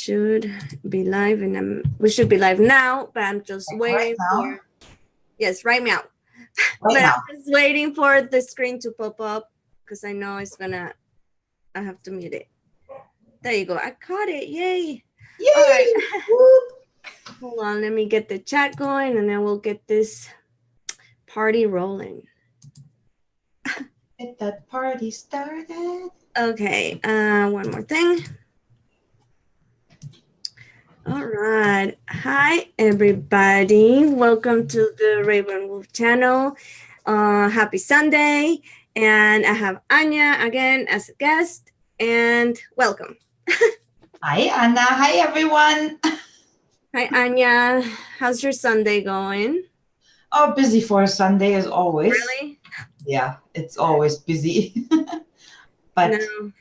should be live we should be live now, but I'm just waiting for, yes, right now. But I'm just waiting for the screen to pop up because I know it's gonna, I have to mute it. There you go. I caught it. Yay. Yay. All right. Hold on. Let me get the chat going and then we'll get this party rolling. Get that party started. Okay. One more thing. All right. Hi, everybody. Welcome to the Raven Wolf channel. Happy Sunday. And I have Anya again as a guest. And welcome. Hi, Anna. Hi, everyone. Hi, Anya. How's your Sunday going? Oh, busy for a Sunday as always. Really? Yeah, it's always busy. But no.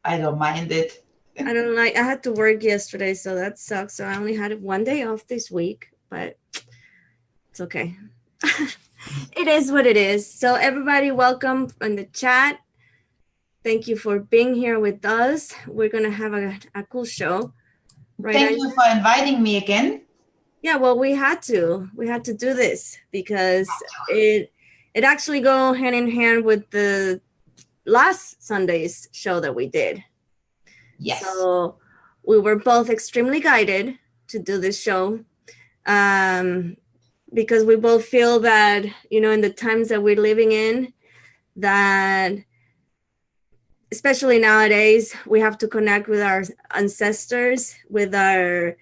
I don't mind it. I had to work yesterday, so that sucks. So I only had one day off this week, but it's okay. It is what it is. So everybody, welcome in the chat. Thank you for being here with us. We're going to have a cool show. Right? Thank you for inviting me again. Yeah, well, we had to do this because it actually go hand in hand with the last Sunday's show that we did. Yes. So we were both extremely guided to do this show because we both feel that, you know, in the times that we're living in, that especially nowadays, we have to connect with our ancestors, with our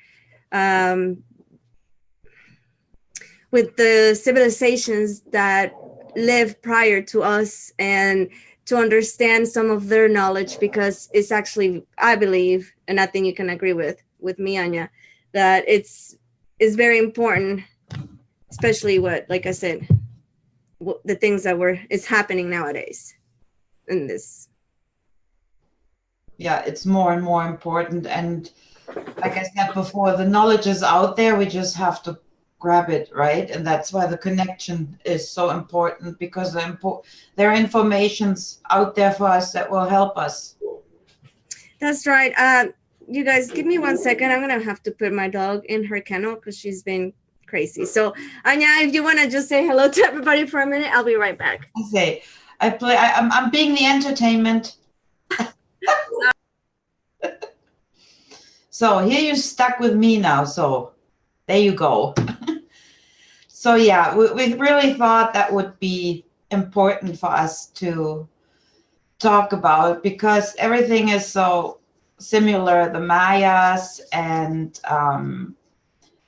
with the civilizations that lived prior to us, and to understand some of their knowledge, because it's actually, I believe, and I think you can agree with me, Anya, that it's very important, especially like I said, the things that it's happening nowadays in this. Yeah, it's more and more important. And like I said before, the knowledge is out there. We just have to grab it, right? And that's why the connection is so important, because there are informations out there for us that will help us. That's right. You guys, give me 1 second. I'm gonna have to put my dog in her kennel because she's been crazy. So Anya, if you want to just say hello to everybody for a minute, I'll be right back. I'm being the entertainment. So here you're stuck with me now, so there you go. So yeah, we really thought that would be important for us to talk about, because everything is so similar. The Mayas and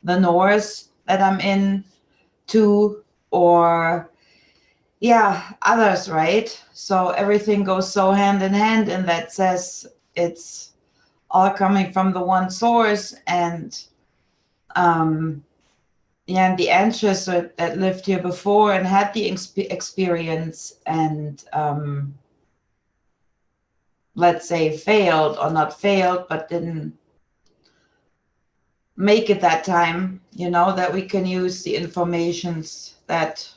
the Norse that I'm into, or yeah, others, right? So everything goes so hand in hand, and that says it's all coming from the one source. And yeah, and the ancestors that lived here before and had the experience and let's say failed, or not failed, but didn't make it that time, you know, that we can use the informations that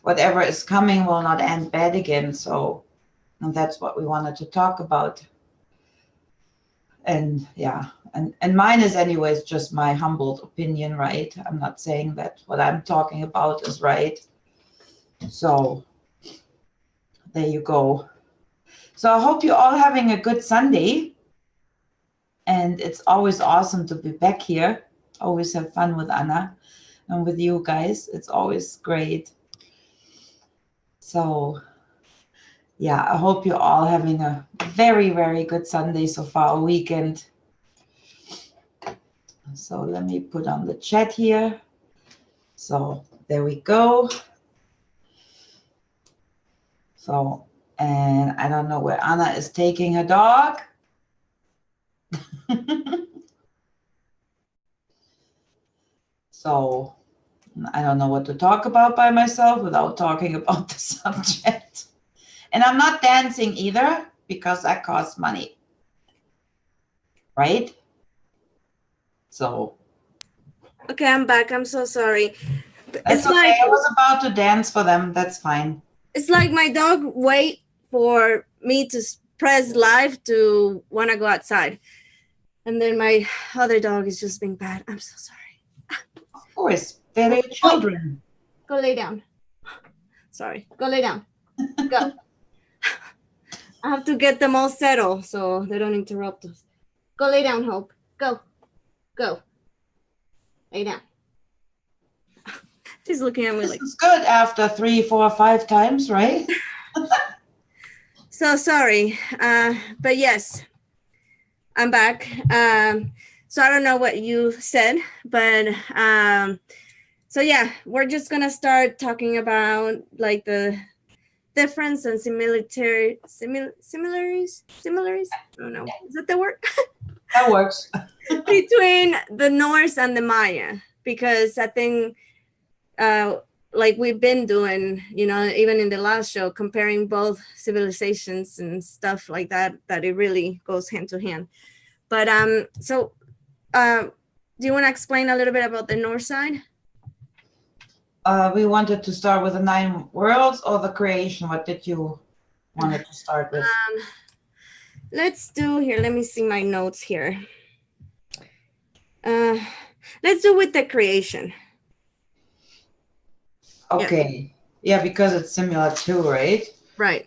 whatever is coming will not end bad again. So, and that's what we wanted to talk about. And yeah, and mine is anyways just my humbled opinion, right? I'm not saying that what I'm talking about is right. So there you go. So I hope you're all having a good Sunday. And it's always awesome to be back here. Always have fun with Anna and with you guys. It's always great. So yeah, I hope you're all having a very, very good Sunday so far, a weekend. So let me put on the chat here. So there we go. So, and I don't know where Anna is taking her dog. So I don't know what to talk about by myself without talking about the subject. And I'm not dancing either, because that costs money. Right? So. Okay, I'm back. I'm so sorry. It's okay. Like, I was about to dance for them. That's fine. It's like my dog wait for me to press live to want to go outside. And then my other dog is just being bad. I'm so sorry. Of course, they're their Oh, children. go lay down. Sorry. Go lay down. Go. I have to get them all settled so they don't interrupt us. Go lay down, Hope. Go. Go. Lay down. She's looking at me This like, is good after 3, 4, 5 times, right? so sorry. But yes, I'm back. So I don't know what you said, but so yeah, we're just gonna start talking about like the difference and similarities. I don't know. Is that the word? That works. Between the Norse and the Maya, because I think like we've been doing, you know, even in the last show, comparing both civilizations and stuff like that, that it really goes hand to hand. But so do you want to explain a little bit about the North side? We wanted to start with the 9 worlds or the creation. What did you wanted to start with? Let's do here. Let me see my notes here. Let's do with the creation. Okay. Yeah, because it's similar too, right? Right.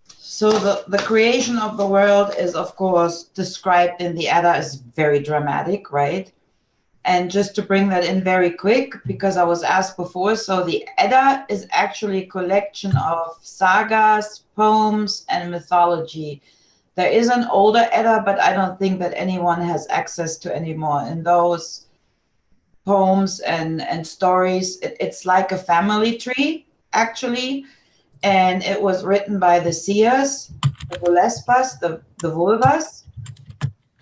So the creation of the world is, of course, described in the Edda as very dramatic, right? And just to bring that in very quick, because I was asked before, so the Edda is actually a collection of sagas, poems, and mythology. There is an older Edda, but I don't think that anyone has access to anymore. In those poems and stories, it's like a family tree, actually. And it was written by the seers, the Volespas, the Vulvas,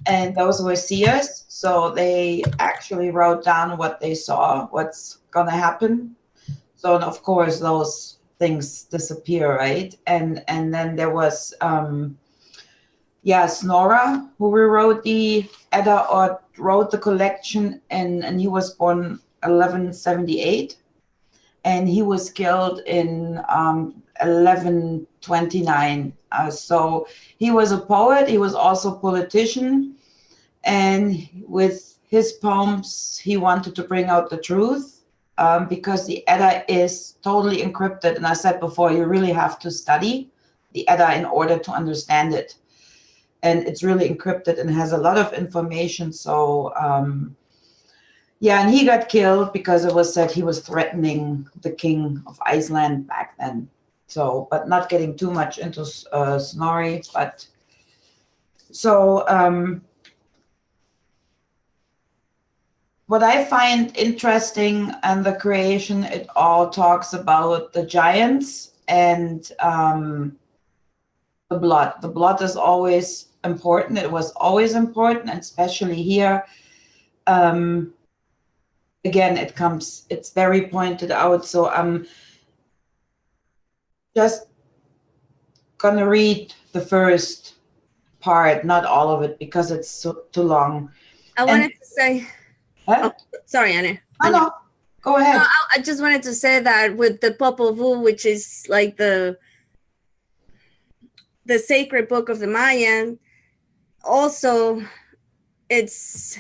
and those were seers. So they actually wrote down what they saw, what's going to happen. So, and of course, those things disappear, right? And then there was, Snorra, who rewrote the Edda or wrote the collection, and he was born 1178. And he was killed in 1129. So he was a poet. He was also a politician. And with his poems, he wanted to bring out the truth because the Edda is totally encrypted. And I said before, you really have to study the Edda in order to understand it. And it's really encrypted and has a lot of information. So, and he got killed because it was said he was threatening the king of Iceland back then. So, but not getting too much into Snorri. But so, what I find interesting in the creation, it all talks about the giants and the blood. The blood is always important. It was always important, and especially here. Again, it's very pointed out. So I'm just gonna read the first part, not all of it, because it's too long. I wanted to say, Huh? sorry, Anna. No, go ahead. I just wanted to say that with the Popol Vuh, which is like the sacred book of the Mayan, also it's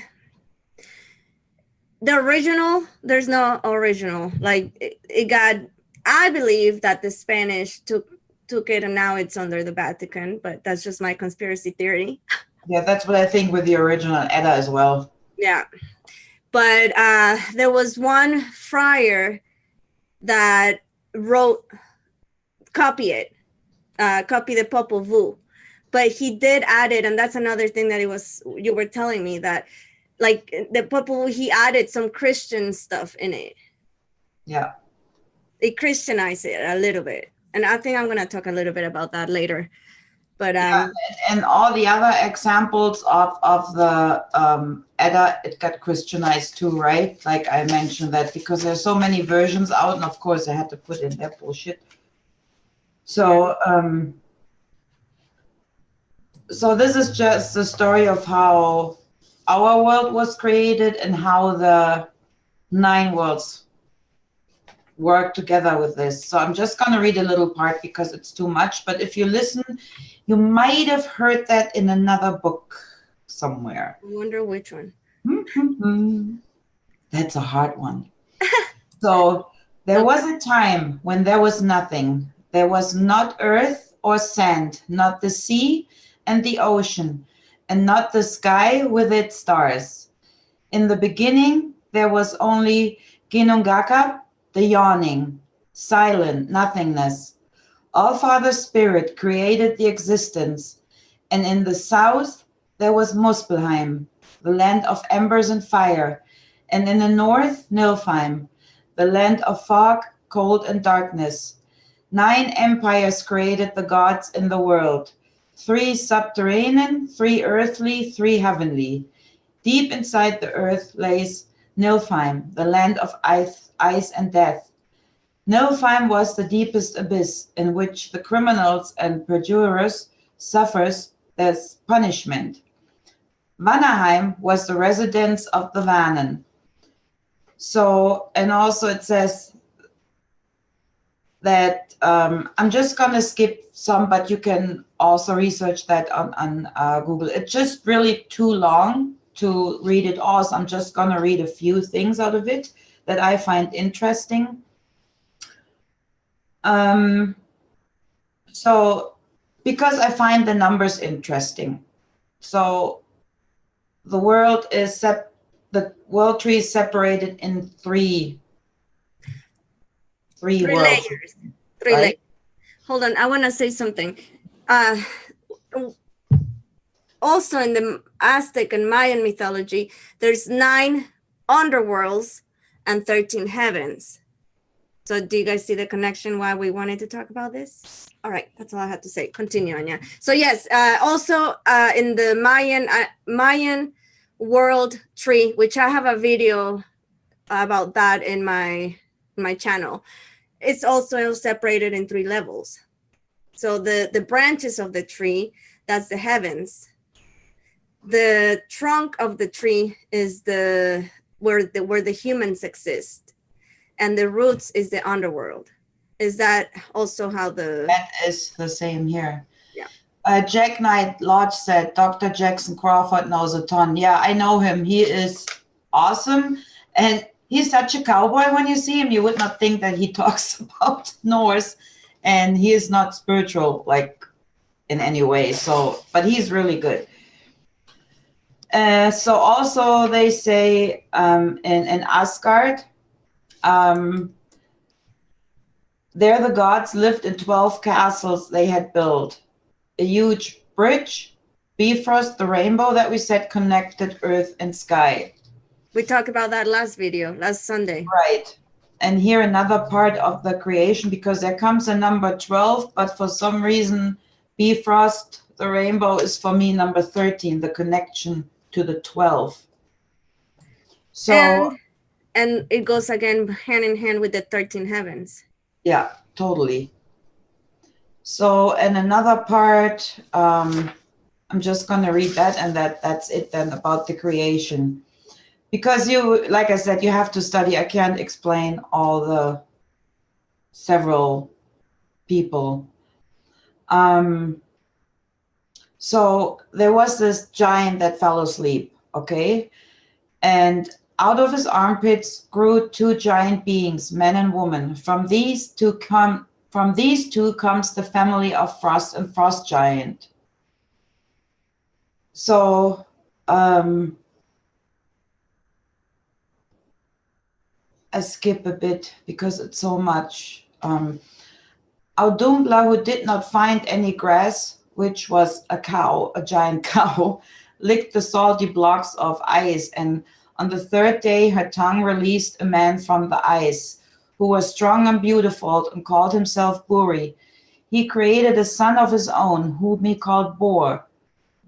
the original. There's no original. Like it got. I believe that the Spanish took it, and now it's under the Vatican. But that's just my conspiracy theory. Yeah, that's what I think with the original Edda as well. Yeah, but there was one friar that copy the Popol Vuh, but he did add it, and that's another thing that you were telling me that, like the Popol Vuh, he added some Christian stuff in it. Yeah. It Christianized it a little bit, and I think I'm gonna talk a little bit about that later. But and all the other examples of the Edda, it got Christianized too, right? Like I mentioned that because there's so many versions out, and of course they had to put in their bullshit. So so this is just the story of how our world was created and how the 9 worlds work together with this. So I'm just going to read a little part because it's too much. But if you listen, you might have heard that in another book somewhere. I wonder which one. That's a hard one. So there So was a time when there was nothing. There was not earth or sand, not the sea and the ocean, and not the sky with its stars. In the beginning, there was only Ginungaka, the yawning, silent nothingness. All Father Spirit created the existence, and in the south there was Muspelheim, the land of embers and fire, and in the north Nilfheim, the land of fog, cold, and darkness. 9 empires created the gods in the world, 3 subterranean, 3 earthly, 3 heavenly. Deep inside the earth lays Nilfheim, the land of ice and death. Nilfheim was the deepest abyss in which the criminals and perjurers suffers their punishment. Vanaheim was the residence of the Vanen. So, and also it says that I'm just going to skip some, but you can also research that on Google. It's just really too long to read it all, so I'm just going to read a few things out of it that I find interesting. So, because I find the numbers interesting. So, the world tree is separated in three worlds, layers. Three right? layers. Hold on, I want to say something. Uh, also, in the Aztec and Mayan mythology, there's 9 underworlds and 13 heavens. So do you guys see the connection why we wanted to talk about this? All right, that's all I had to say. Continue, Anya. So yes, also in the Mayan world tree, which I have a video about that in my channel, it's also separated in 3 levels. So the branches of the tree, that's the heavens. The trunk of the tree is where the humans exist, and the roots is the underworld. Is that also how That is the same here. Yeah. Jack Knight Lodge said, Dr. Jackson Crawford knows a ton. Yeah, I know him. He is awesome. And he's such a cowboy when you see him. You would not think that he talks about Norse, and he is not spiritual, like in any way. So, but he's really good. So also they say in Asgard, there the gods lived in 12 castles they had built. A huge bridge, Bifrost, the rainbow that we said connected earth and sky. We talked about that last Sunday. Right. And here another part of the creation, because there comes a number 12, but for some reason, Bifrost, the rainbow, is for me number 13, the connection to the 12. So, and it goes again hand in hand with the 13 heavens. Yeah, totally. So, and another part, I'm just going to read that, and that's it then about the creation. Because you, like I said, you have to study. I can't explain all the several people. So there was this giant that fell asleep, okay? And out of his armpits grew 2 giant beings, man and woman. From these two comes the family of Frost and Frost Giant. So I skip a bit because it's so much. Audumla, who did not find any grass, which was a cow, a giant cow, licked the salty blocks of ice, and on the 3rd day her tongue released a man from the ice, who was strong and beautiful and called himself Buri. He created a son of his own, whom he called Bor.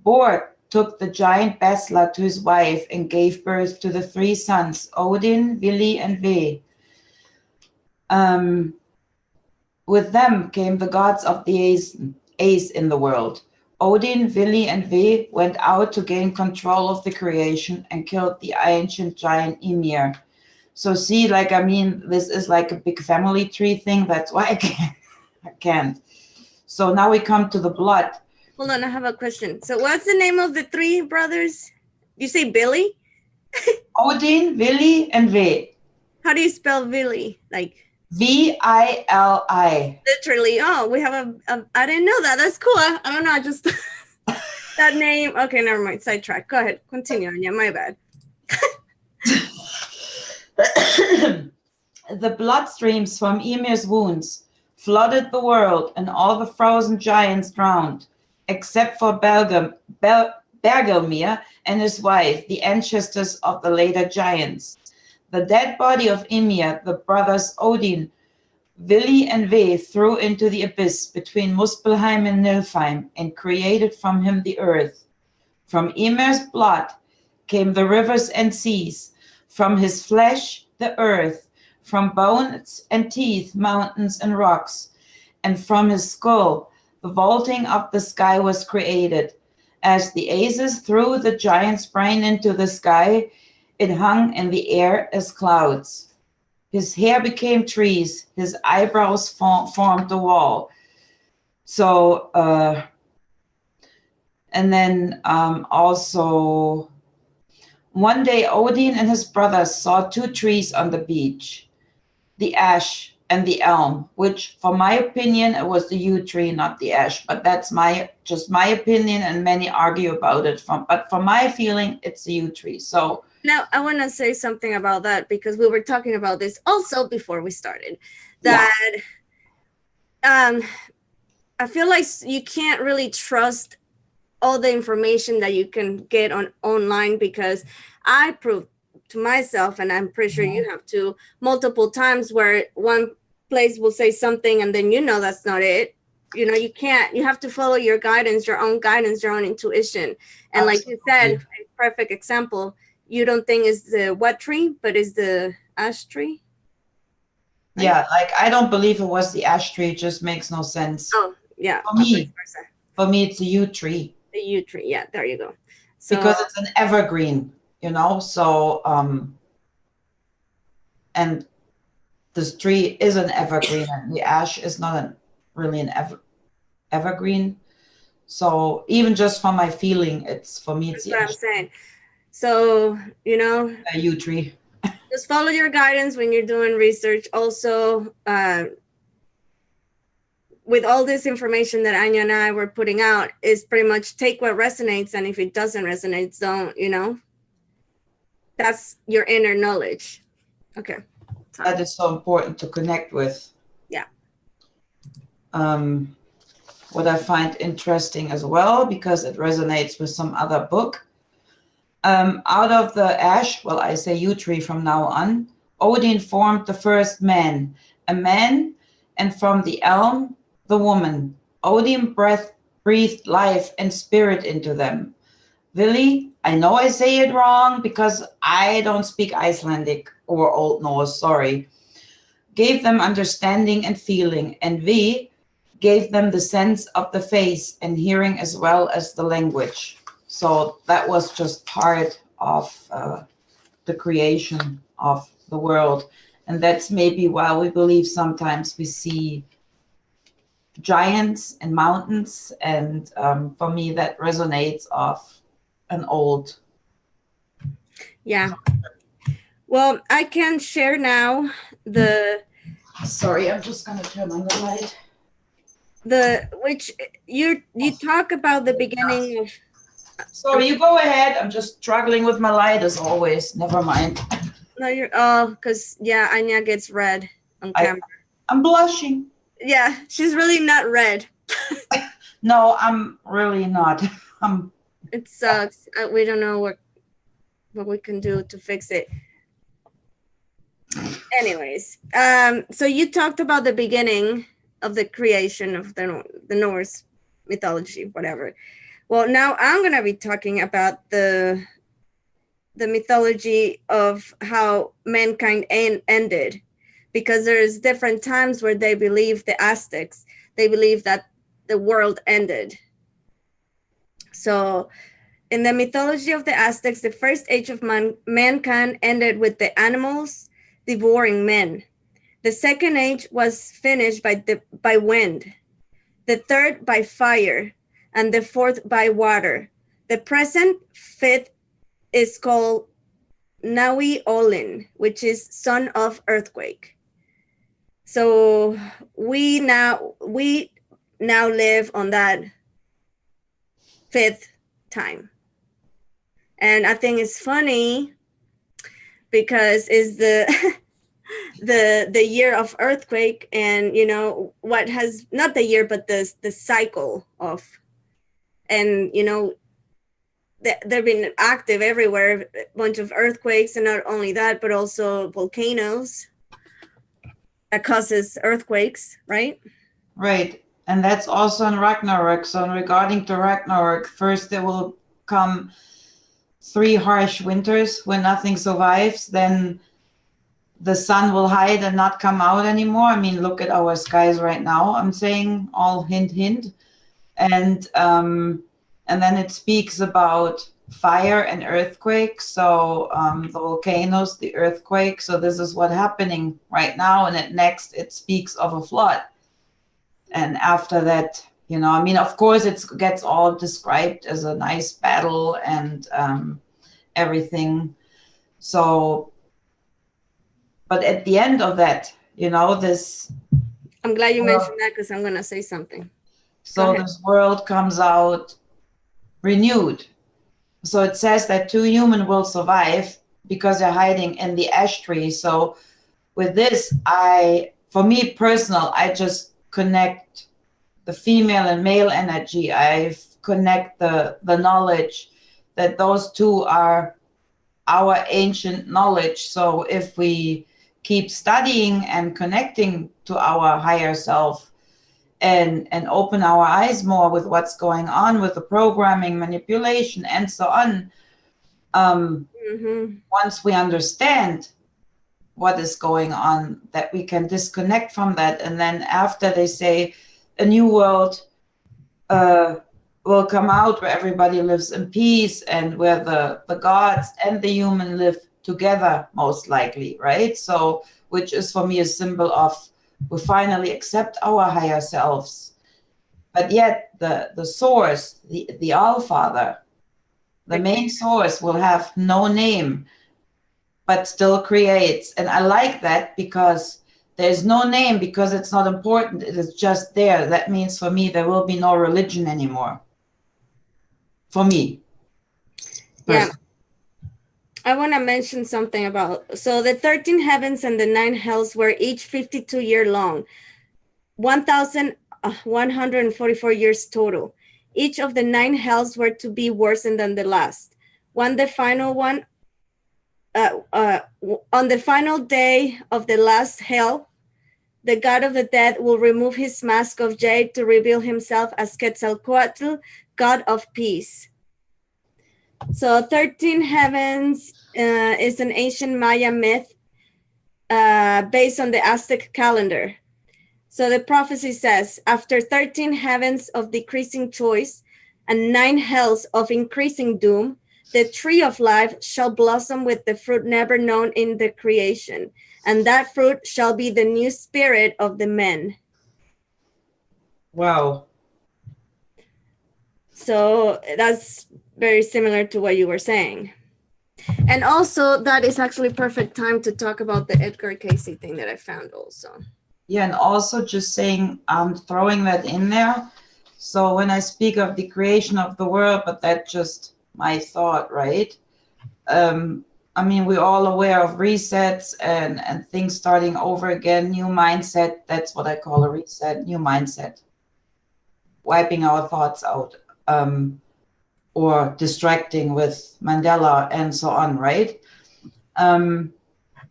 Bor took the giant Besla to his wife and gave birth to the 3 sons, Odin, Vili, and Ve. With them came the gods of the Ace in the world. Odin, Vili, and Ve went out to gain control of the creation and killed the ancient giant Ymir. So see, like, I mean, this is like a big family tree thing. That's why I can't. So now we come to the blood. Hold on, I have a question. So what's the name of the three brothers? You say Billy? Odin, Vili, and Ve. How do you spell Billy? Like Vili. literally. Oh, we have I didn't know that. That's cool. I don't know. I just that name. Okay, never mind. Sidetrack. Go ahead. Continue, Anya. My bad. The blood streams from Ymir's wounds flooded the world, and all the frozen giants drowned, except for Bergelmir and his wife, the ancestors of the later giants. The dead body of Ymir, the brothers Odin, Vili, and Ve threw into the abyss between Muspelheim and Nilfheim, and created from him the earth. From Ymir's blood came the rivers and seas, from his flesh the earth, from bones and teeth mountains and rocks, and from his skull the vaulting of the sky was created. As the Aces threw the giant's brain into the sky, it hung in the air as clouds. His hair became trees, his eyebrows formed the wall. So, and then also, one day Odin and his brothers saw two trees on the beach, the ash and the elm, which for my opinion, it was the yew tree, not the ash, but that's just my opinion, and many argue about it. But for my feeling, it's the yew tree. So now I want to say something about that, because we were talking about this also before we started, that I feel like you can't really trust all the information that you can get online, because I proved to myself, and I'm pretty sure you have too, multiple times, where one place will say something and then that's not it. You have to follow your guidance, your own guidance, your own intuition. And like you said, a perfect example, you don't think is the what tree, but is the ash tree. Right? Yeah, like I don't believe it was the ash tree. It just makes no sense. Oh, yeah. For me, it's a yew tree. The yew tree, yeah, there you go. So, because it's an evergreen, so and this tree is an evergreen, and the ash is not really an evergreen. So even just from my feeling, it's what I'm saying. So, a yew tree. Just follow your guidance when you're doing research. Also, with all this information that Anya and I were putting out, is pretty much take what resonates, and if it doesn't resonate, don't, that's your inner knowledge. Okay. That is so important to connect with. Yeah. What I find interesting as well, because it resonates with some other book, out of the ash, well, I say yew tree from now on, Odin formed the first man, a man, and from the elm, the woman. Odin breathed life and spirit into them. Vili, I know I say it wrong because I don't speak Icelandic or Old Norse, sorry, gave them understanding and feeling, and Ve gave them the sense of the face and hearing as well as the language. So that was just part of the creation of the world. And that's maybe why we believe sometimes we see giants and mountains. And for me, that resonates of an old. Yeah. Well, I can share now Sorry, I'm just going to turn on the light. Which you talk about the beginning of. So you go ahead. I'm just struggling with my light as always. Never mind. No, because Anya gets red on camera. I'm blushing. Yeah, she's really not red. No, I'm really not. It sucks. We don't know what we can do to fix it. Anyways, so you talked about the beginning of the creation of the Norse mythology, whatever. Well, now I'm going to be talking about the mythology of how mankind ended, because there's different times where they believe, the Aztecs, they believe that the world ended. So in the mythology of the Aztecs, the first age of mankind ended with the animals devouring men. The second age was finished by wind. The third by fire. and the fourth by water. The present fifth is called Naui Olin, which is son of earthquake. So we now live on that fifth time. And I think it's funny because it's the the year of earthquake, and you know what has, not the year but the cycle of, and you know they've been active everywhere, a bunch of earthquakes, and not only that but also volcanoes that causes earthquakes, right? Right. And that's also in Ragnarok. So regarding to Ragnarok, first there will come 3 harsh winters when nothing survives. Then the sun will hide and not come out anymore. I mean, look at our skies right now. I'm saying all hint, hint. And then it speaks about fire and earthquake. So the volcanoes, the earthquake. So this is what's happening right now. And next it speaks of a flood. And after that, you know, I mean, of course, it gets all described as a nice battle and everything. So, but at the end of that, you know, this. I'm glad you mentioned that because I'm going to say something. So this world comes out renewed. So it says that 2 humans will survive because they're hiding in the ash tree. So with this, for me personal, I just connect the female and male energy. I connect the knowledge that those two are our ancient knowledge. So if we keep studying and connecting to our higher self and open our eyes more with what's going on with the programming, manipulation, and so on, once we understand what is going on, that we can disconnect from that. And then after they say a new world will come out where everybody lives in peace and where the gods and the human live together, most likely, right? So, which is for me a symbol of we finally accept our higher selves. But yet the source, the All Father, the main source will have no name, but still creates. And I like that because there's no name, because it's not important. It is just there. That means for me, there will be no religion anymore. For me. Yeah. I want to mention something about, so the 13 heavens and the 9 hells were each 52 years long, 1,144 years total. Each of the 9 hells were to be worse than the last. On the final day of the last hell, the god of the dead will remove his mask of jade to reveal himself as Quetzalcoatl, god of peace. So 13 heavens is an ancient Maya myth based on the Aztec calendar. So the prophecy says, after 13 heavens of decreasing choice and 9 hells of increasing doom, the tree of life shall blossom with the fruit never known in the creation, and that fruit shall be the new spirit of the men. Wow. So that's very similar to what you were saying. And also, that is actually perfect time to talk about the Edgar Cayce thing that I found also. Yeah, and also just saying, throwing that in there. So when I speak of the creation of the world, but that's just my thought, right? I mean, we're all aware of resets and things starting over again, new mindset. That's what I call a reset, new mindset. Wiping our thoughts out, or distracting with Mandela and so on, right?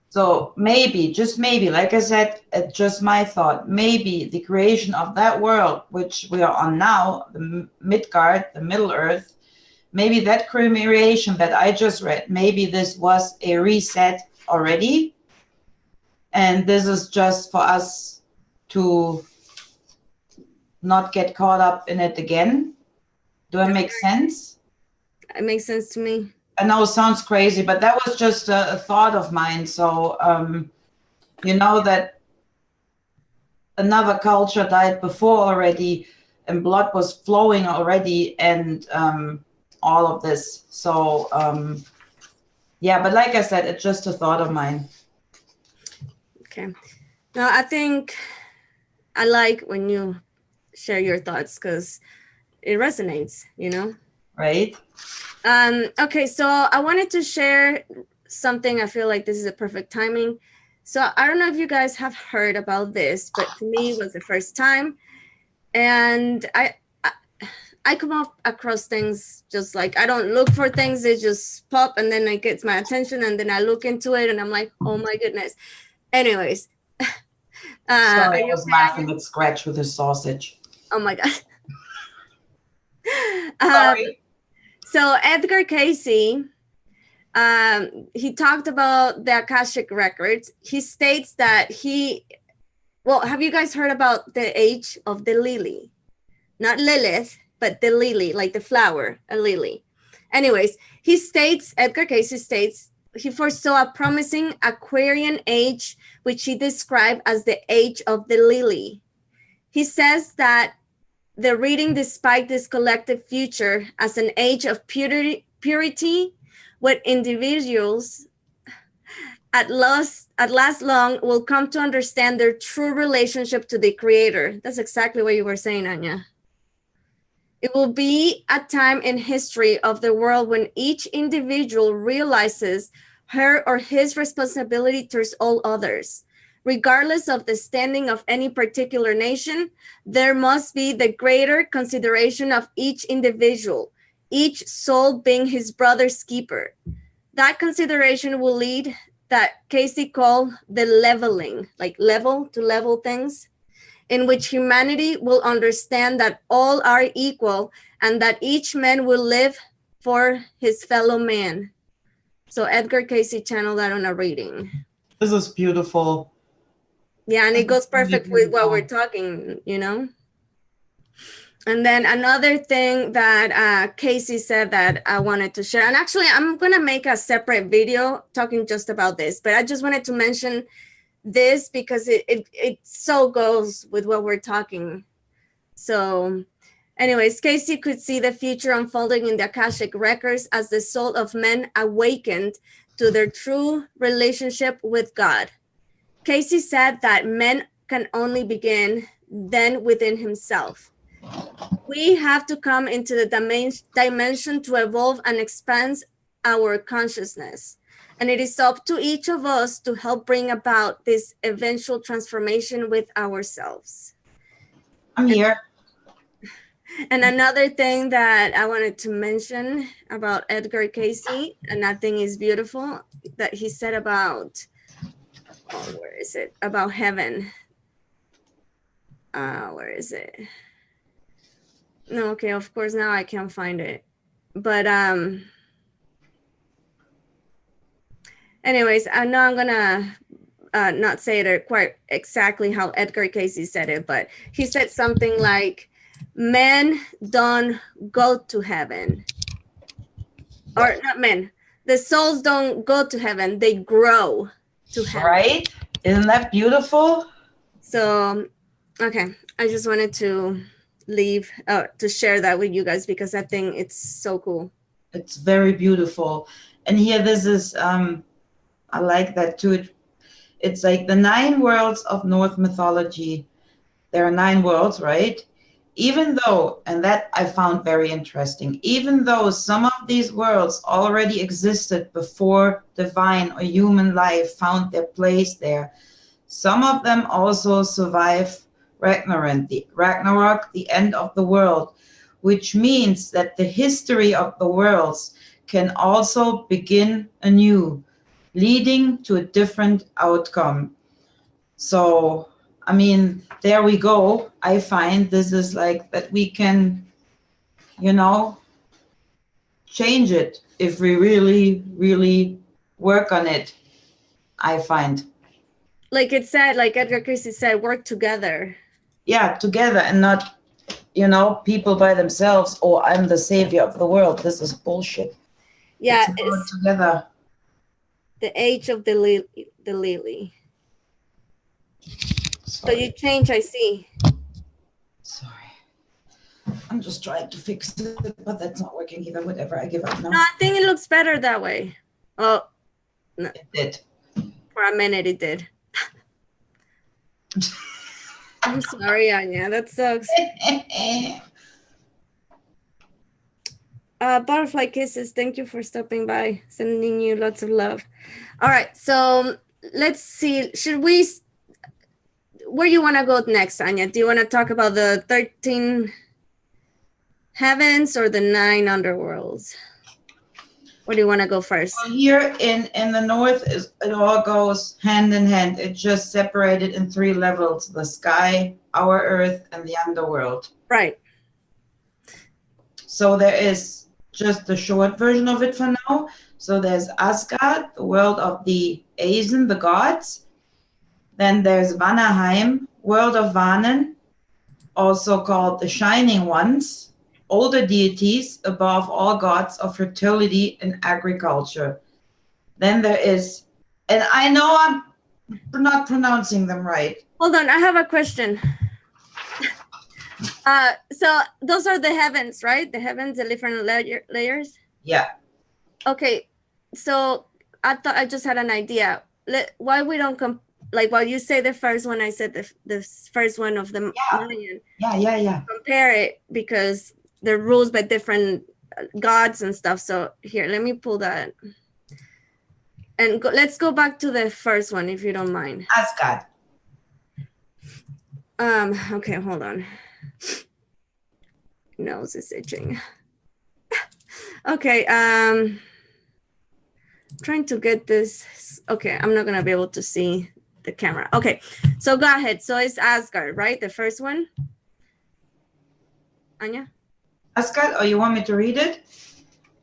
So maybe, just maybe, like I said, it's just my thought, maybe the creation of that world, which we are on now, the Midgard, the Middle Earth, maybe that creation that I just read, maybe this was a reset already. And this is just for us to not get caught up in it again. Do I make sense? It makes sense to me. I know it sounds crazy, but that was just a thought of mine. So, you know that another culture died before already, and blood was flowing already, and all of this. So yeah, but like I said, it's just a thought of mine. Okay. Now, I think I like when you share your thoughts because it resonates, you know? Right? Okay, so I wanted to share something. I feel like this is a perfect timing. So I don't know if you guys have heard about this, but for me, it was the first time. And I come up across things just like I don't look for things, they just pop and then it gets my attention and then I look into it and I'm like, oh my goodness. Anyways, are Sorry, I you was okay, Anya? laughing at Scratch with his sausage. Oh my god. um, Sorry. so Edgar Casey, he talked about the Akashic records. He states that well, have you guys heard about the age of the lily? Not Lilith, but the lily, like the flower, a lily. Anyways, Edgar Casey states, he foresaw a promising Aquarian age, which he described as the age of the lily. He says that the reading despite this collective future as an age of purity with individuals at last long will come to understand their true relationship to the creator. That's exactly what you were saying, Anya. It will be a time in history of the world when each individual realizes her or his responsibility towards all others. Regardless of the standing of any particular nation, there must be the greater consideration of each individual, each soul being his brother's keeper. That consideration will lead that Casey called the leveling, like level to level things, in which humanity will understand that all are equal and that each man will live for his fellow man. So Edgar Casey channeled that on a reading. This is beautiful. Yeah, and This it is goes really perfect with what we're beautiful. talking, you know? And then another thing that Casey said that I wanted to share, and actually I'm going to make a separate video talking just about this, but I just wanted to mention this because it so goes with what we're talking. So anyways, Casey could see the future unfolding in the Akashic records as the soul of men awakened to their true relationship with God. Casey said that men can only begin then within himself. We have to come into the dimension to evolve and expand our consciousness. And it is up to each of us to help bring about this eventual transformation with ourselves. I'm here. And another thing that I wanted to mention about Edgar Casey, and I think is beautiful, that he said about, where is it? About heaven. Where is it? No, okay, of course now I can't find it. But anyways, I know I'm gonna not say it quite exactly how Edgar Casey said it, but he said something like, men don't go to heaven. Or not men, the souls don't go to heaven, they grow to heaven. Right? Isn't that beautiful? So, okay, I just wanted to to share that with you guys because I think it's so cool. It's very beautiful. And here, this is, I like that too. It's like the 9 worlds of Norse mythology. There are 9 worlds, right? Even though, and that I found very interesting, even though some of these worlds already existed before divine or human life found their place there, some of them also survive Ragnarok, the end of the world, which means that the history of the worlds can also begin anew, leading to a different outcome. So, I mean, there we go. I find this is like that we can, you know, change it if we really, really work on it, I find. Like it said, like Edgar Casey said, work together. Yeah, together and not, people by themselves, or I'm the savior of the world. This is bullshit. It's Yeah, about it's together. the age of the lily. So Sorry. you change, I see. Sorry. I'm just trying to fix it, but that's not working either. Whatever, I give up now. No, I think it looks better that way. Oh, no. It did. For a minute it did. I'm sorry, Anya. That sucks. Butterfly kisses. Thank you for stopping by. Sending you lots of love. All right, so let's see. Where you want to go next, Anya? Do you want to talk about the 13 heavens or the 9 underworlds? Where do you want to go first? Well, here in the north, it all goes hand in hand. It's just separated in 3 levels: the sky, our earth, and the underworld. Right. So there is just the short version of it for now. So there's Asgard, the world of the Aesen, the gods. Then there's Vanaheim, world of Vanen, also called the Shining Ones, older deities above all gods of fertility and agriculture. Then there is, and I know I'm not pronouncing them right. Hold on, I have a question. So those are the heavens, right? The heavens, the different layers? Yeah. Okay, so I thought I just had an idea. Why we don't like while you say the first one, I said the first one of the Mayan. Yeah. Compare it because they're rules by different gods and stuff. So here, let me pull that. And let's go back to the first one, if you don't mind. Asgard. Okay, hold on. Nose is itching. Okay, trying to get this. Okay, I'm not gonna be able to see the camera. Okay, so go ahead. So it's Asgard, right? The first one. Anya? Asgard, or you want me to read it?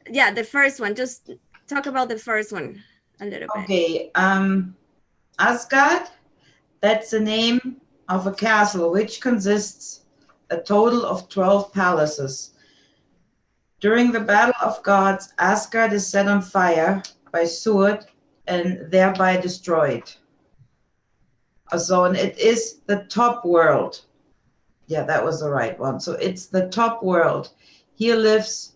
Yeah, the first one. Just talk about the first one a little bit. Okay, Asgard, that's the name of a castle which consists a total of 12 palaces. During the Battle of Gods, Asgard is set on fire by Surd and thereby destroyed. So, and it is the top world. Yeah, that was the right one. So it's the top world. Here lives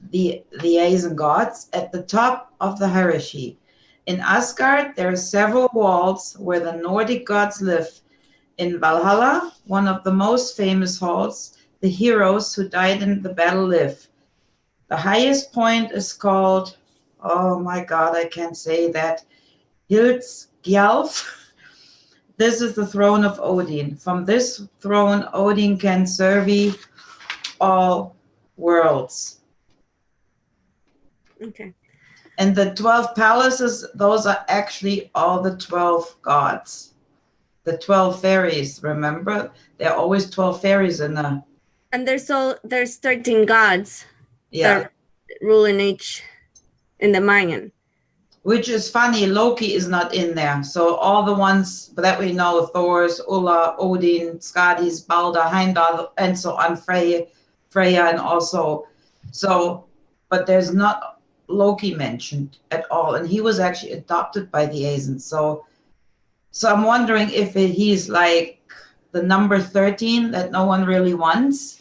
the Aesen gods at the top of the hierarchy. In Asgard, there are several walls where the Nordic gods live. In Valhalla, one of the most famous halls, the heroes who died in the battle live. The highest point is called, oh my God, I can't say that, Hildsgjalf. This is the throne of Odin. From this throne, Odin can survey all worlds. Okay. And the 12 palaces, those are actually all the 12 gods. The 12 fairies, remember? There are always 12 fairies in there. And there's 13 gods. Yeah. That rule in the Mayan. Which is funny, Loki is not in there. So all the ones that we know, Thor's, Ulla, Odin, Skadi's, Balder, Heimdall, and so on, Freya, and also, so, but there's not Loki mentioned at all. And he was actually adopted by the Aesen. So I'm wondering if he's like the number 13 that no one really wants.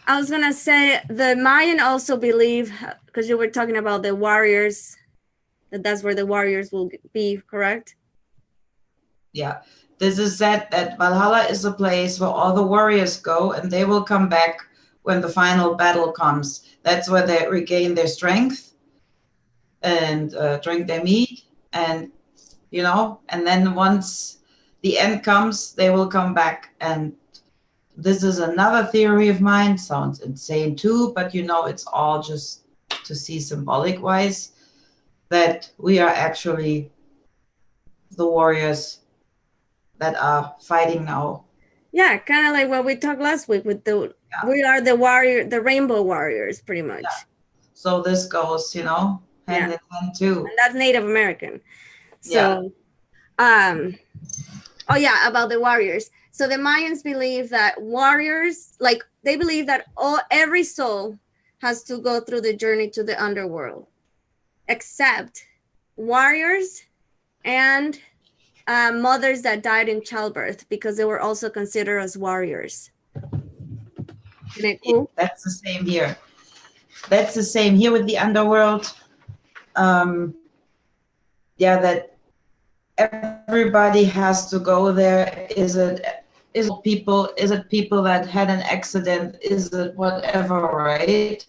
I was gonna say the Mayan also believe, because you were talking about the warriors, that's where the warriors will be, correct? Yeah, this is said that Valhalla is a place where all the warriors go, and they will come back when the final battle comes. That's where they regain their strength and drink their meat, and and then once the end comes, they will come back. And this is another theory of mine. Sounds insane too, but it's all just to see symbolic wise that we are actually the warriors that are fighting now. Yeah, kind of like what we talked last week with we are the rainbow warriors, pretty much. Yeah. So this goes, hand in hand too. And that's Native American. So, oh yeah, about the warriors. So the Mayans believe that warriors, like they believe that every soul has to go through the journey to the underworld, except warriors and mothers that died in childbirth because they were also considered as warriors. Isn't it Yeah, cool? that's the same here. That's the same here with the underworld. Yeah, that everybody has to go there. Is it people that had an accident? Is it whatever, right?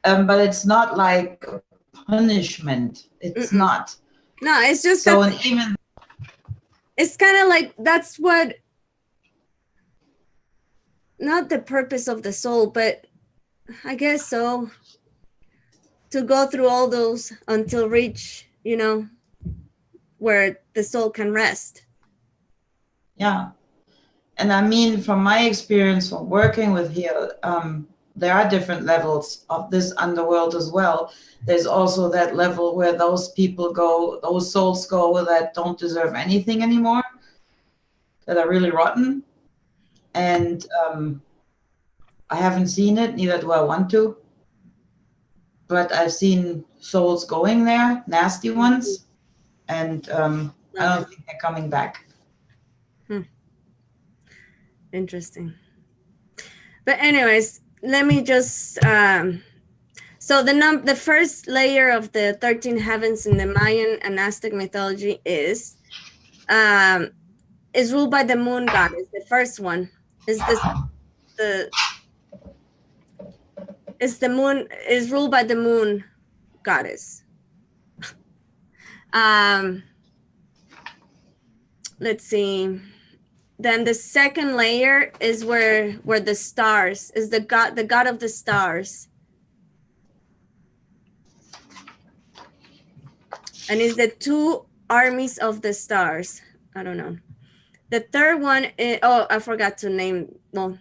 But it's not like punishment. It's Mm-mm. not. No, it's just So, that and even it's kind of like that's what, not the purpose of the soul, but I guess so, to go through all those until reach, where the soul can rest. yeah. And I mean, from my experience from working with here, there are different levels of this underworld as well. There's also that level where those people go, those souls go that don't deserve anything anymore, that are really rotten. And I haven't seen it, neither do I want to. But I've seen souls going there, nasty ones, and I Love don't it. think they're coming back. Interesting. But anyways, let me just so the first layer of the 13 heavens in the Mayan and Aztec mythology is ruled by the moon goddess. The first one is the the moon, is ruled by the moon goddess. Um, let's see. Then the second layer is where the stars is the god of the stars, and is the two armies of the stars. I don't know. The third one is, oh, I forgot to name. Well,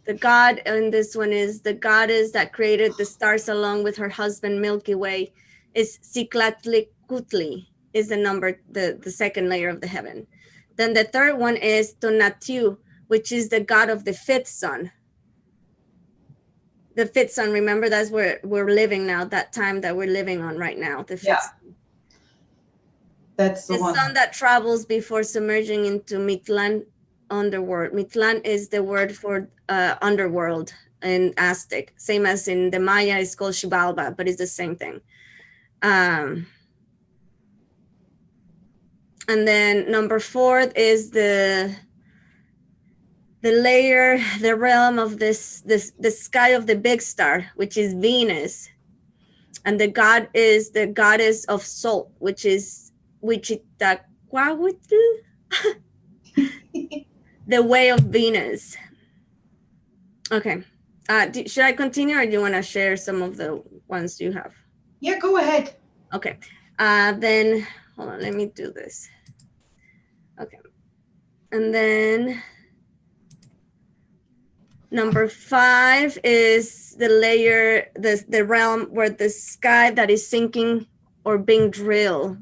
the god in this one is the goddess that created the stars along with her husband Milky Way. Is Ciclatlicutli, is the second layer of the heaven. Then the third one is Tonatiuh, which is the god of the fifth sun. The fifth sun, remember, that's where we're living now, that time that we're living on right now, the fifth sun. That's the The one. sun that travels before submerging into Mitlan underworld. Mitlan is the word for underworld in Aztec, same as in the Maya is called Xibalba, but it's the same thing. And then number 4 is the layer, the realm of the sky of the big star, which is Venus. And the god is the goddess of salt, which is Wichitaquahuitl, the way of Venus. Okay. Should I continue, or do you want to share some of the ones you have? Yeah, go ahead. Okay. Then hold on, let me do this. Okay. And then number 5 is the layer, the realm where the sky that is sinking or being drilled.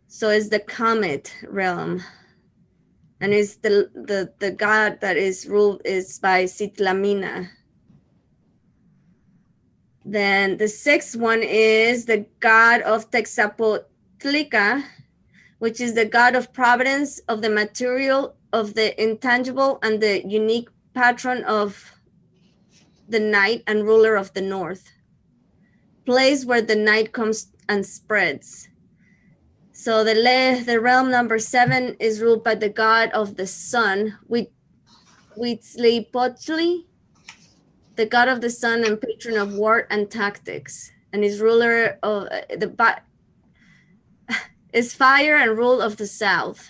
So it's the comet realm. And it's the god that is ruled is by Citlamina. Then the 6th one is the god of Texapotlica, which is the god of providence, of the material, of the intangible, and the unique patron of the night and ruler of the north. Place where the night comes and spreads. So the realm number 7 is ruled by the god of the sun, Huitzlipochtli, the god of the sun and patron of war and tactics, and is ruler of is fire and rule of the south.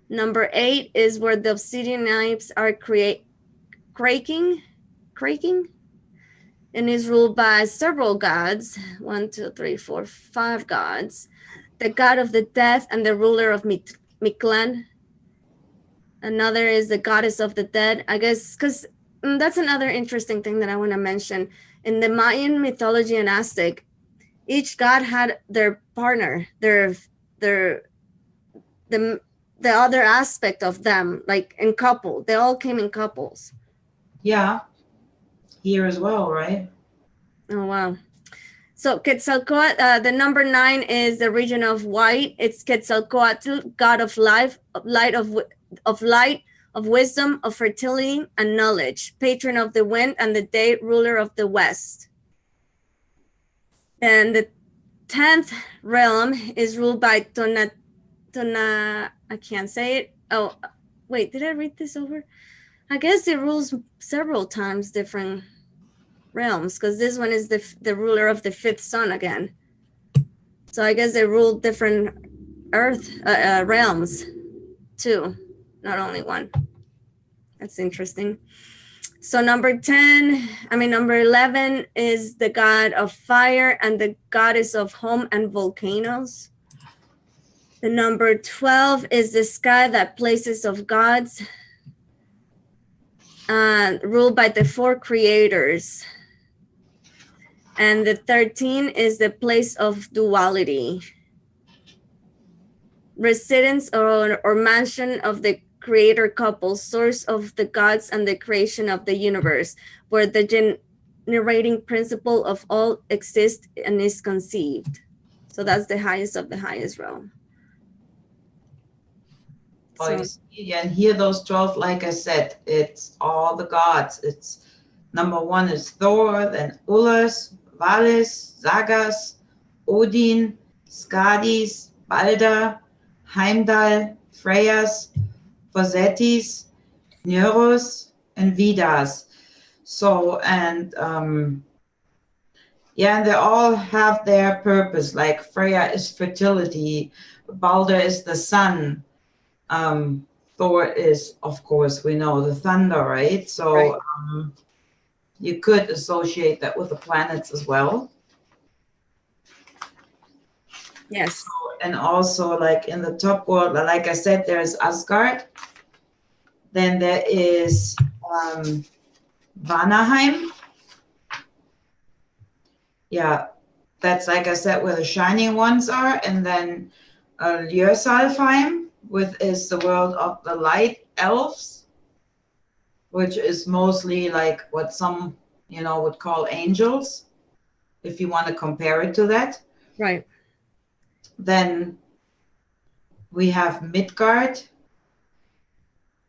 Number 8 is where the obsidian knives are cracking, and is ruled by several gods. 1, 2, 3, 4, 5 gods. The god of the death and the ruler of Mictlan. Another is the goddess of the dead, I guess, because that's another interesting thing that I want to mention. In the Mayan mythology and Aztec, each god had their partner, the other aspect of them, like in couple. They all came in couples. Yeah, here as well, right? Oh, wow. So Quetzalcoatl, the number 9 is the region of white. It's Quetzalcoatl, god of life, of light, of light, of wisdom, of fertility and knowledge, patron of the wind and the day, ruler of the west. And the 10th realm is ruled by I can't say it. Oh, wait, did I read this over? I guess it rules several times different realms, because this one is the ruler of the 5th sun again. So I guess they rule different earth realms too, not only one. That's interesting. So number 11 is the god of fire and the goddess of home and volcanoes. The number 12 is the sky, that places of gods, ruled by the 4 creators. And the 13 is the place of duality, residence or mansion of the creator couple, source of the gods and the creation of the universe, where the generating principle of all exists and is conceived. So that's the highest of the highest realm. So, and here those 12, like I said, it's all the gods. It's number 1 is Thor, then Ullus, Valis, Sagas, Odin, Skadis, Balder, Heimdall, Freyas, Fosetis, Neuros, and Vidas. So, and yeah, they all have their purpose. Like Freya is fertility, Balder is the sun. Thor is, of course, we know the thunder, right? So right. You could associate that with the planets as well. Yes. So, and also, like in the top world, like I said, there's Asgard. Then there is Vanaheim. Yeah, that's, like I said, where the shining ones are. And then Ljösalfheim, is the world of the light elves, which is mostly like what some, would call angels, if you want to compare it to that. Right. Then we have Midgard,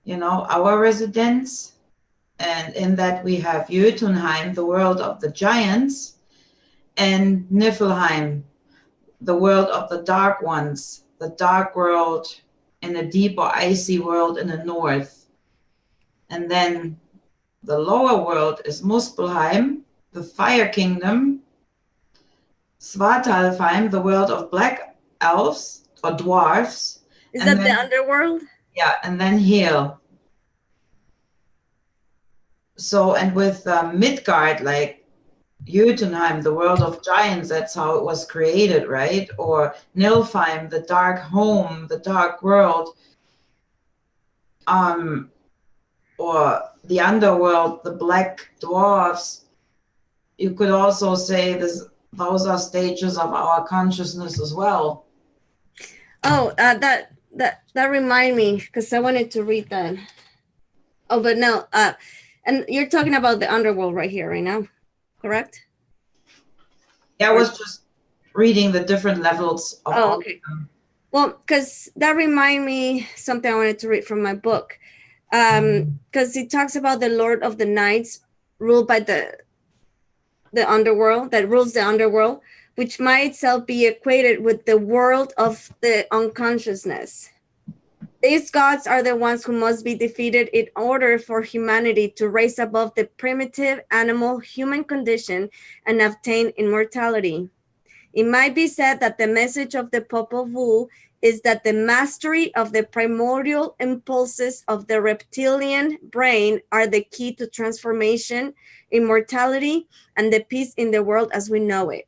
our residence. And in that we have Jotunheim, the world of the giants, and Niflheim, the world of the dark ones, the dark world in a deep or icy world in the north. And then the lower world is Muspelheim, the fire kingdom, Svartalfheim, the world of black elves or dwarfs. Is that the underworld? Yeah, and then Hel. So, and with Midgard, like Jotunheim, the world of giants, that's how it was created, right? Or Nilfheim, the dark home, the dark world. Or the underworld, the black dwarfs. You could also say those are stages of our consciousness as well. Oh, that remind me, because I wanted to read that. Oh, but no, and you're talking about the underworld right here, right now, correct? Yeah, I was just reading the different levels of all okay. Of them. Well, because that remind me something I wanted to read from my book. Because it talks about the Lord of the Nights ruled by the underworld, that rules the underworld, which might itself be equated with the world of the unconsciousness. These gods are the ones who must be defeated in order for humanity to rise above the primitive animal human condition and obtain immortality. It might be said that the message of the Popol Vuh is that the mastery of the primordial impulses of the reptilian brain are the key to transformation, immortality, and the peace in the world as we know it.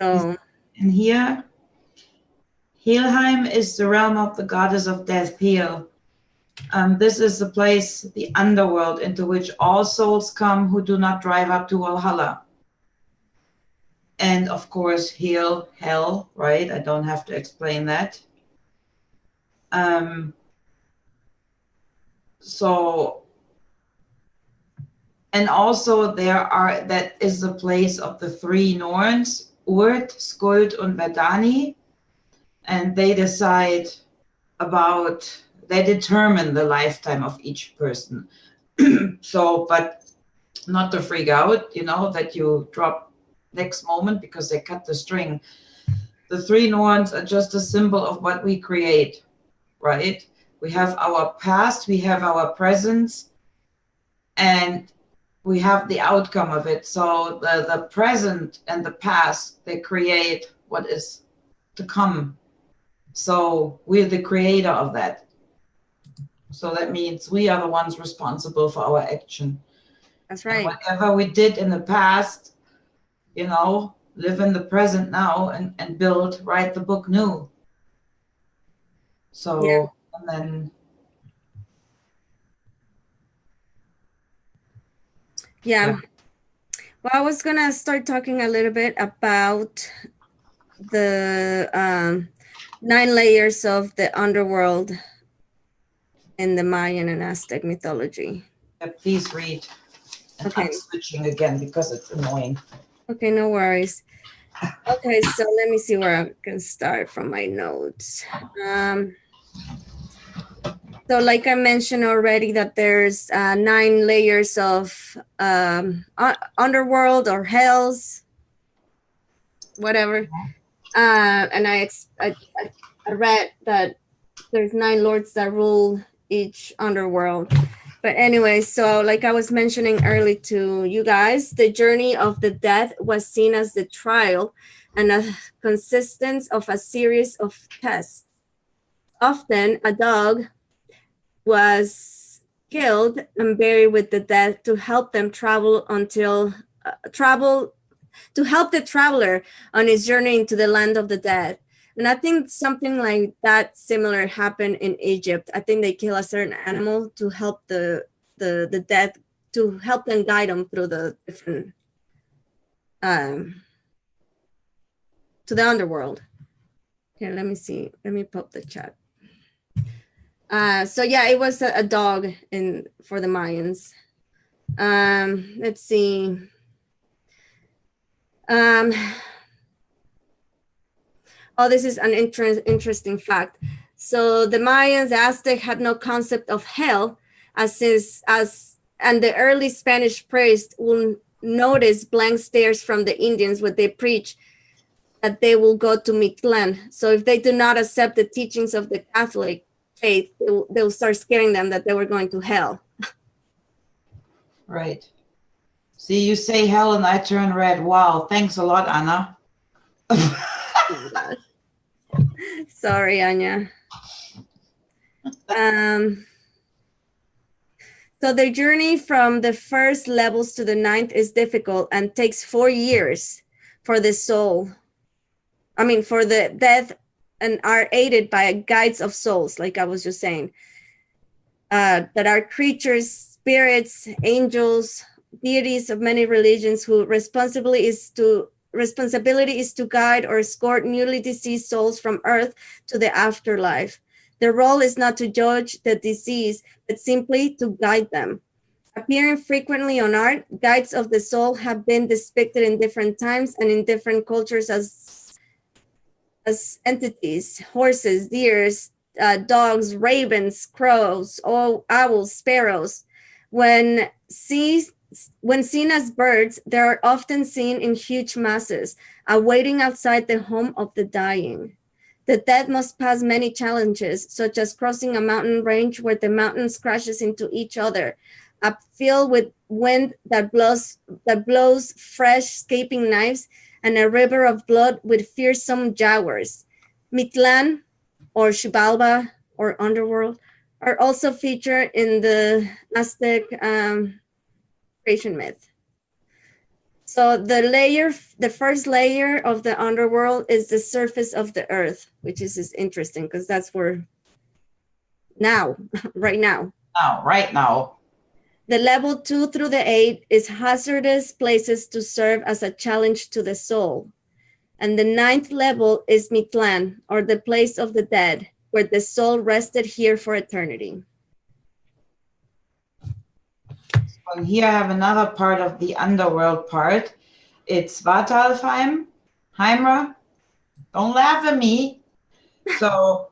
So, and here, Helheim is the realm of the goddess of death, Hel. This is the place, the underworld, into which all souls come who do not drive up to Valhalla. And of course, Hel, hell, right? I don't have to explain that. So And also that is the place of the three Norns, Urt, Skuld, and Verdani. And they they determine the lifetime of each person. So, but not to freak out, that you drop next moment because they cut the string. The three Norns are just a symbol of what we create, right? We have our past, we have our present, and we have the outcome of it. So the present and the past, they create what is to come. So we're the creator of that. So that means we are the ones responsible for our action. That's And right. whatever we did in the past, live in the present now and build, write the book new. Yeah. So, and then. Yeah. Yeah. Well, I was gonna start talking a little bit about the 9 layers of the underworld in the Mayan and Aztec mythology. Yeah, please read. And I'm Okay. switching again because it's annoying. Okay, no worries. Okay, so let me see where I can start from my notes. So like I mentioned already that there's 9 layers of underworld or hells, whatever. And I read that there's 9 lords that rule each underworld. But anyway, so like I was mentioning early to you guys, the journey of the death was seen as the trial and a consistence of a series of tests. Often a dog was killed and buried with the dead to help them travel to help the traveler on his journey into the land of the dead. And I think something like that similar happened in Egypt. I think they kill a certain animal to help the dead, to help them guide them through the different to the underworld. Here, let me see. Let me pop the chat. So yeah, it was a dog for the Mayans. Let's see. Um, oh, this is an interesting fact. So the Mayans, the Aztec had no concept of hell, and the early Spanish priest will notice blank stares from the Indians when they preach that they will go to Mictlan. So if they do not accept the teachings of the Catholic faith, they'll start scaring them that they were going to hell. Right. See, you say hell and I turn red. Wow. Thanks a lot, Anna. Oh my gosh. Sorry, Anya. So the journey from the first levels to the 9th is difficult and takes 4 years for the soul. I mean, for the death, and are aided by guides of souls, like I was just saying, that are creatures, spirits, angels, deities of many religions who responsibility is to guide or escort newly deceased souls from earth to the afterlife. Their role is not to judge the deceased, but simply to guide them. Appearing frequently on art, guides of the soul have been depicted in different times and in different cultures as entities: horses, deers, dogs, ravens, crows, owls, sparrows. When seen as birds, they are often seen in huge masses, awaiting outside the home of the dying. The dead must pass many challenges, such as crossing a mountain range where the mountains crashes into each other, a field with wind that blows fresh escaping knives, and a river of blood with fearsome jaguars. Mitlan, or Xibalba, or underworld, are also featured in the Aztec creation myth. So the first layer of the underworld is the surface of the earth, which is interesting because that's where now, right now. Right now. The level 2 through the 8 is hazardous places to serve as a challenge to the soul. And the 9th level is Mitlan, or the place of the dead, where the soul rested here for eternity. And here I have another part of the underworld part. It's Svartalfheim, Heimer. Don't laugh at me. So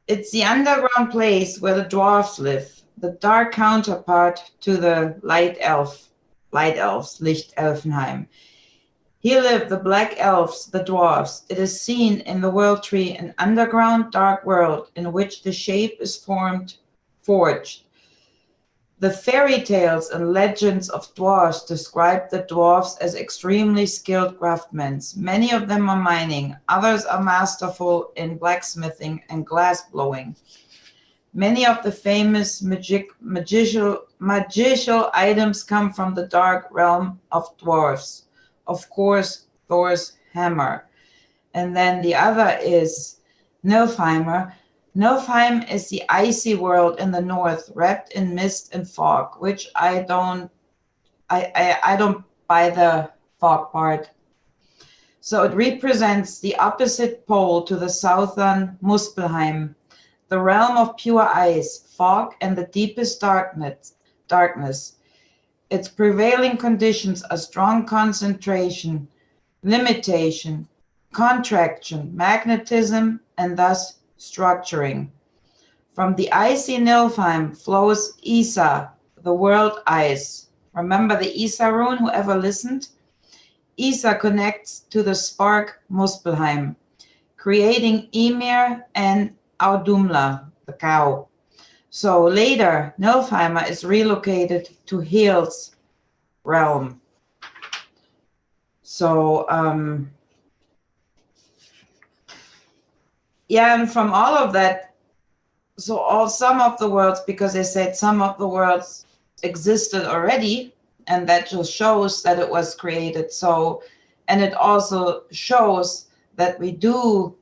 it's the underground place where the dwarfs live, the dark counterpart to the light elves, Lichtelfenheim. Here live the black elves, the dwarfs. It is seen in the world tree, an underground dark world in which the shape is forged. The fairy tales and legends of dwarfs describe the dwarfs as extremely skilled craftsmen. Many of them are mining, others are masterful in blacksmithing and glass blowing. Many of the famous magical items come from the dark realm of dwarfs. Of course, Thor's hammer. And then the other is Nilfheimer. Nilfheim is the icy world in the north, wrapped in mist and fog, which I don't buy the fog part. So it represents the opposite pole to the southern Muspelheim, the realm of pure ice, fog, and the deepest darkness. Its prevailing conditions are strong concentration, limitation, contraction, magnetism, and thus structuring. From the icy Nilfheim flows Isa, the world ice. Remember the Isa rune, whoever listened? Isa connects to the spark Muspelheim, creating Ymir and Audumla, the cow. So later, Nilfheimer is relocated to Hel's realm. So, yeah, and from all of that, some of the worlds, because they said some of the worlds existed already, and that just shows that it was created. So, and it also shows that we do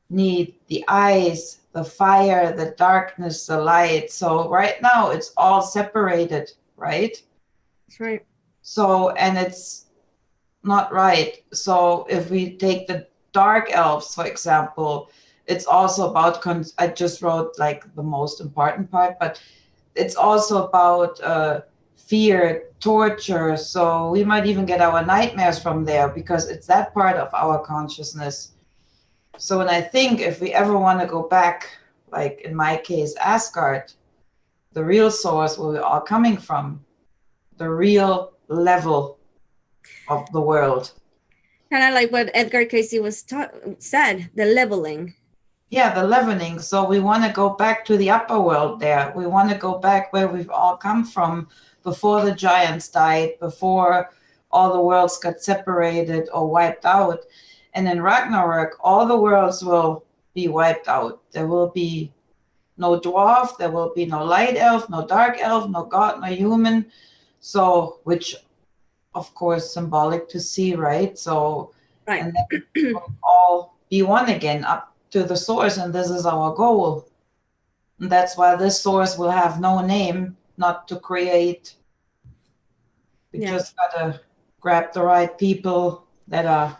need the ice, the fire, the darkness, the light. So right now it's all separated, right? That's right. So, and it's not right. So if we take the dark elves, for example, it's also about, I just wrote like the most important part, but it's also about fear, torture. So we might even get our nightmares from there because it's that part of our consciousness. So, and I think if we ever want to go back, like in my case, Asgard, the real source where we're all coming from, the real level of the world. Kind of like what Edgar Casey said, the leveling. Yeah, the leavening. So we want to go back to the upper world there. We want to go back where we've all come from before the giants died, before all the worlds got separated or wiped out. And in Ragnarok, all the worlds will be wiped out. There will be no dwarf, there will be no light elf, no dark elf, no god, no human. So, which of course symbolic to see, right? So, right. And then we'll all be one again, up to the source, and this is our goal. And that's why this source will have no name, not to create. We just gotta grab the right people that are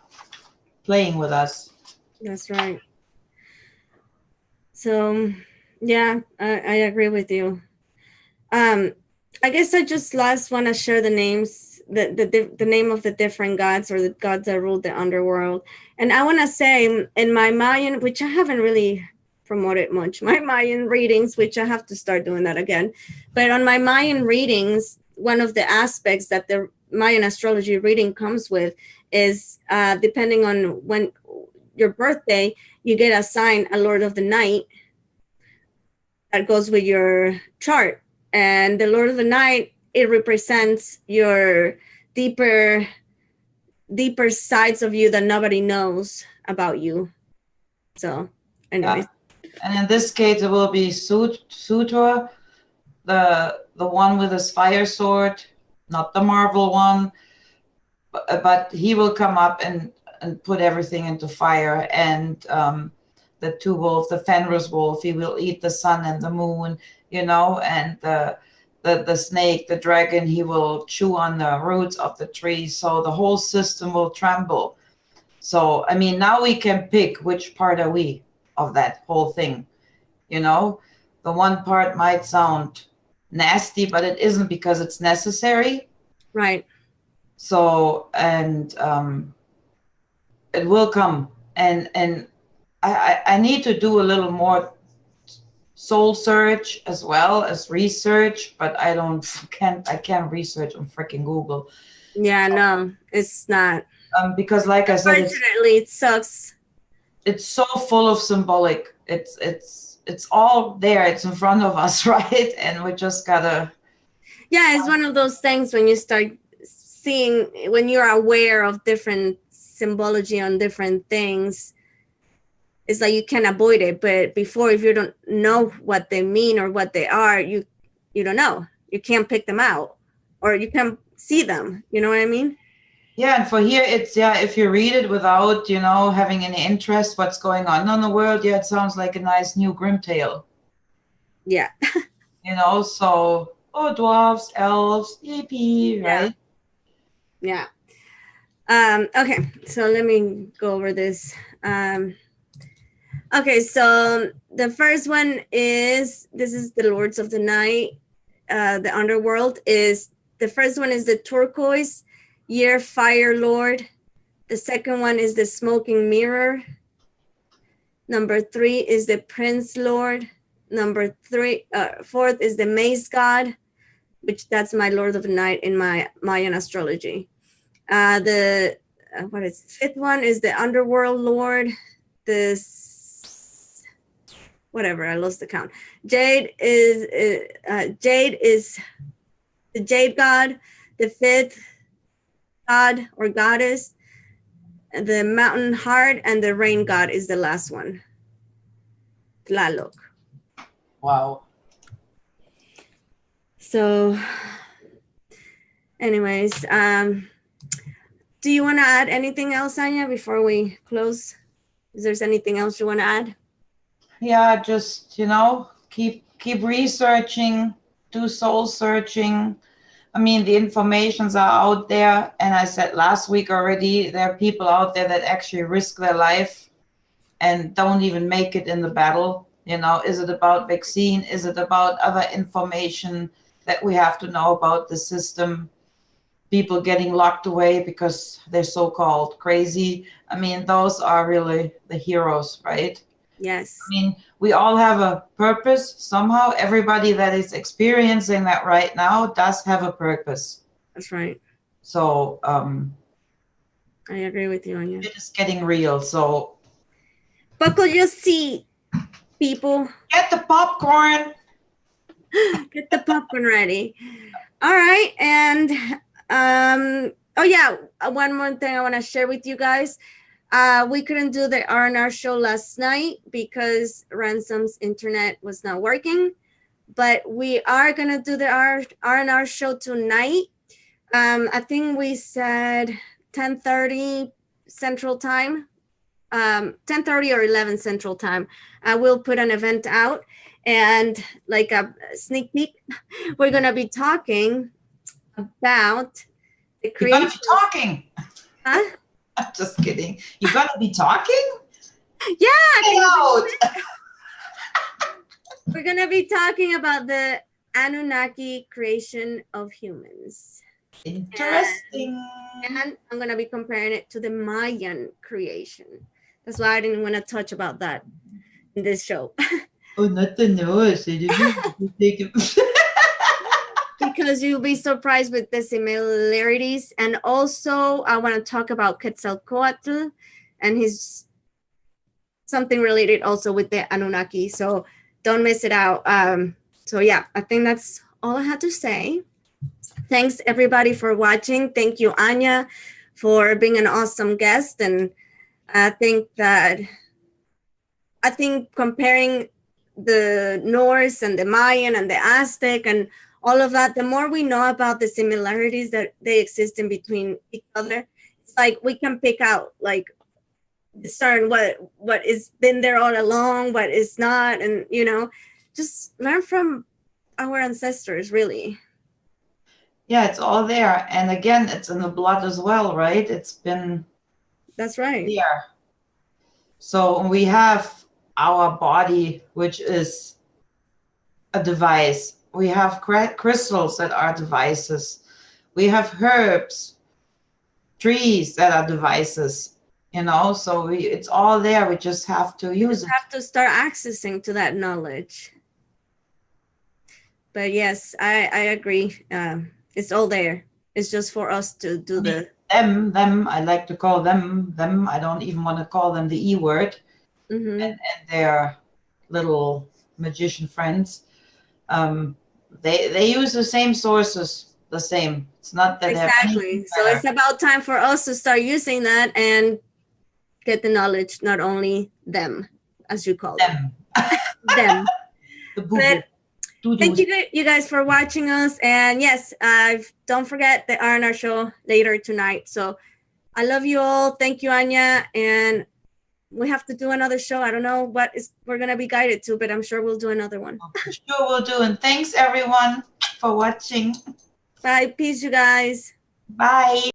playing with us. That's right. So yeah, I agree with you. I guess I just last want to share the names, the name of the different gods, or the gods that rule the underworld. And I want to say, in my Mayan, which I haven't really promoted much, my Mayan readings, which I have to start doing that again. But on my Mayan readings, one of the aspects that the Mayan astrology reading comes with is depending on when your birthday, you get assigned a Lord of the Night that goes with your chart. And the Lord of the Night, it represents your deeper sides of you that nobody knows about you. So, anyways. Yeah. And in this case, it will be Sutor, the one with his fire sword, not the Marvel one, but he will come up and put everything into fire. And the two wolves, the Fenris wolf, he will eat the sun and the moon, and the snake, the dragon, he will chew on the roots of the tree. So the whole system will tremble. So, I mean, now we can pick which part are we of that whole thing. The one part might sound nasty, but it isn't because it's necessary. Right. So, and it will come. And I need to do a little more soul search as well as research, but I can't research on freaking Google. Yeah, no, it's not. Because like I said, Unfortunately, it sucks. it's so full of symbolic. It's all there. It's in front of us, right? And we just gotta. Yeah, it's one of those things when you start seeing, when you're aware of different symbology on different things, it's like you can avoid it. But before, if you don't know what they mean or what they are, you don't know. You can't pick them out, or you can't see them. You know what I mean? Yeah, and for here, it's if you read it without, having any interest what's going on in the world, it sounds like a nice new grim tale. Yeah. So, oh, dwarves, elves, yippee, right? Yeah. Okay, so let me go over this. Okay, so the first one is, this is the Lords of the Night. The underworld is, the first one is the turquoise year fire lord. The second one is the smoking mirror. Number 3 is the prince lord. Number fourth is the maze god, which that's my Lord of the Night in my Mayan astrology. The what is it? Fifth one is the underworld lord. This, whatever, I lost the count. Jade is the jade god. The fifth god or goddess, the mountain heart, and the rain god is the last one, Tlaloc. Wow. So anyways, do you want to add anything else, Anya, before we close? Is there anything else you want to add? Yeah, just, keep researching, do soul searching. I mean, the informations are out there. And I said last week already, there are people out there that actually risk their life and don't even make it in the battle. Is it about vaccine? Is it about other information that we have to know about the system? People getting locked away because they're so-called crazy. I mean, those are really the heroes, right? Yes. I mean, we all have a purpose somehow. Everybody that is experiencing that right now does have a purpose. That's right. So I agree with you, Anya. it is getting real. So buckle your seat, people. get the popcorn. Get the popcorn ready. All right. And oh yeah, one more thing I want to share with you guys. We couldn't do the R&R show last night because Ransom's internet was not working, but we are gonna do the R&R show tonight. I think we said 10:30 Central Time, 10:30 or 11 Central Time. I will put an event out, and like a sneak peek, we're gonna be talking about the You're gonna creation. be talking. Huh? I'm just kidding. You're gonna be talking? Yeah. Get out. We're gonna be talking about the Anunnaki creation of humans. Interesting. And I'm gonna be comparing it to the Mayan creation. That's why I didn't want to touch about that in this show. Oh, not the Norse. Because you'll be surprised with the similarities. And also I want to talk about Quetzalcoatl and his something related also with the Anunnaki. So don't miss it out. So yeah, I think that's all I had to say. Thanks everybody for watching. Thank you, Anya, for being an awesome guest. And I think comparing the Norse and the Mayan and the Aztec and all of that, the more we know about the similarities that they exist in between each other, it's like we can pick out like discern what is been there all along, what is not, and just learn from our ancestors, really. Yeah, it's all there. And again, it's in the blood as well, right? It's been That's right. there. So we have our body, which is a device We have crystals that are devices. We have herbs, trees that are devices, so it's all there. We just have to use Just it. have to start accessing to that knowledge. But yes, I agree. It's all there. It's just for us to do I mean, the. them, I like to call them. I don't even want to call them the E word. Mm-hmm. And their little magician friends. Um, they use the same sources, the same. It's not that they have anything Exactly. So better. it's about time for us to start using that and get the knowledge, not only them, as you call them. Them, Them. the boo boo But doo thank doos. you guys for watching us. And yes, don't forget the R&R show later tonight. So I love you all. Thank you, Anya. And we have to do another show. I don't know what is we're gonna be guided to, but I'm sure we'll do another one. For sure we'll do. And thanks everyone for watching. Bye. Peace, you guys. Bye.